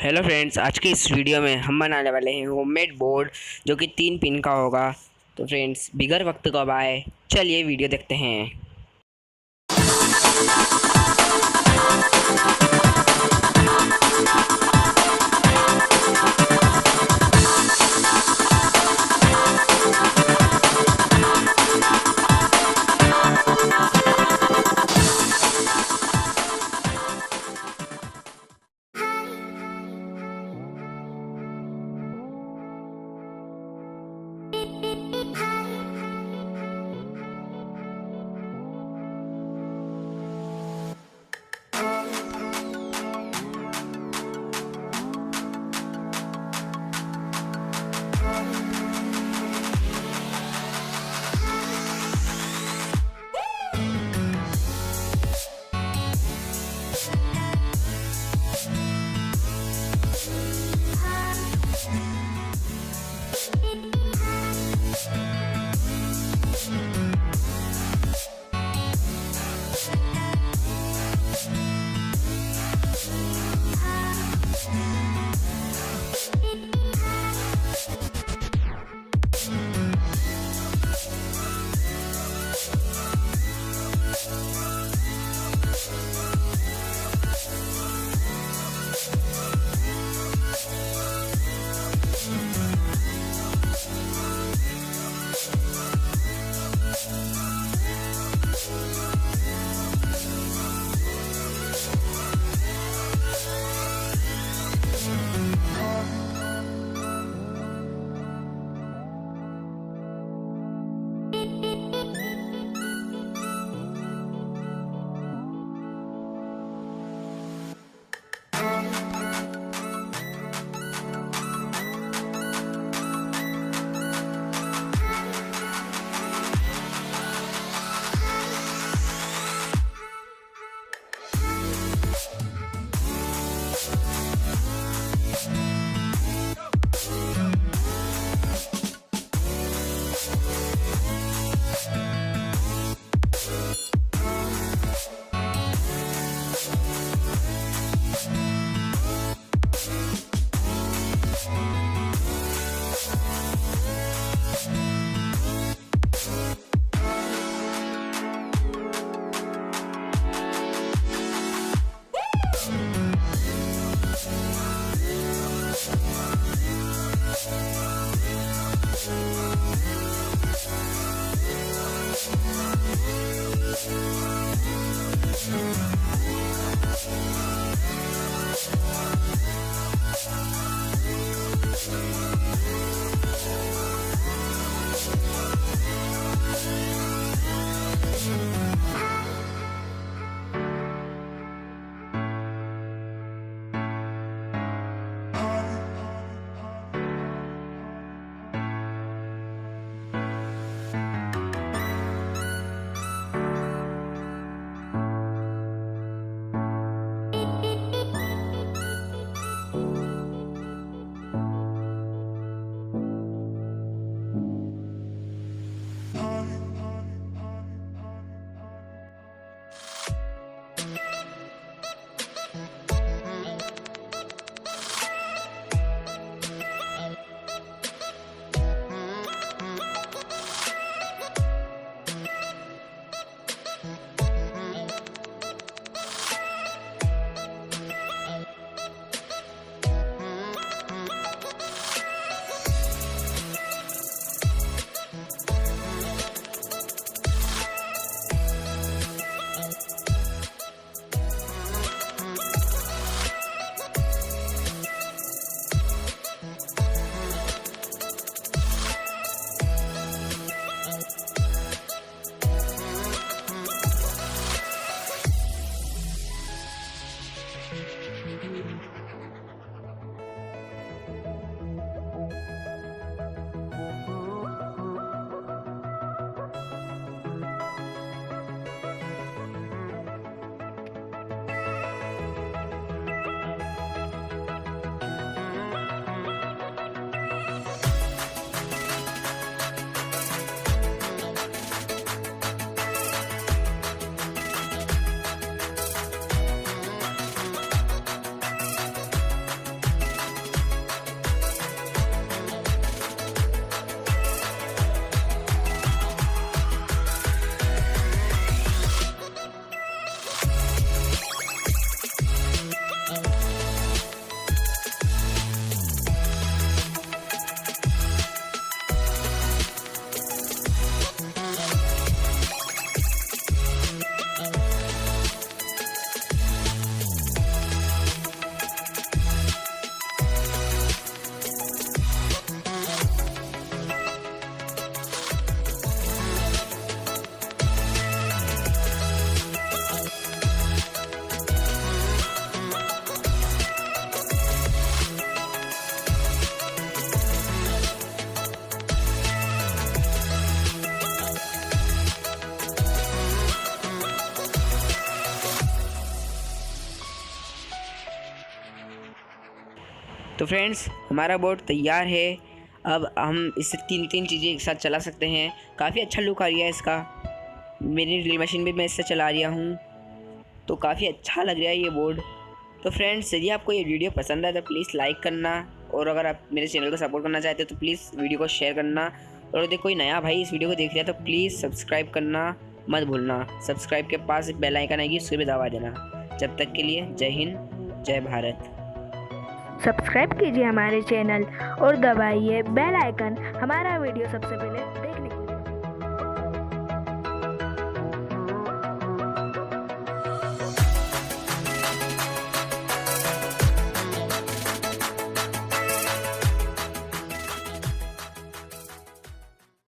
Hello friends, आज की इस वीडियो में हम बनाने वाले हैं होममेड बोर्ड जो कि 3 पिन का होगा। तो फ्रेंड्स, बिगर वक्त को बाय, चलिए वीडियो देखते हैं। तो फ्रेंड्स हमारा बोर्ड तैयार है। अब हम इससे तीन तीन चीज़ें एक साथ चला सकते हैं। काफ़ी अच्छा लुक आ रहा है इसका। मेरी ड्रिल मशीन भी मैं इससे चला रहा हूँ, तो काफ़ी अच्छा लग रहा है ये बोर्ड। तो फ्रेंड्स यदि आपको ये वीडियो पसंद आए तो प्लीज़ लाइक करना, और अगर आप मेरे चैनल को सपोर्ट करना चाहते हो तो प्लीज़ वीडियो को शेयर करना, और यदि कोई नया भाई इस वीडियो को देख रहा है तो प्लीज़ सब्सक्राइब करना मत भूलना। सब्सक्राइब के पास एक बेल आइकन आएगी, उसको भी दबा देना। जब तक के लिए जय हिंद, जय भारत। सब्सक्राइब कीजिए हमारे चैनल और दबाइए बेल आइकन हमारा वीडियो सबसे पहले देखने के लिए।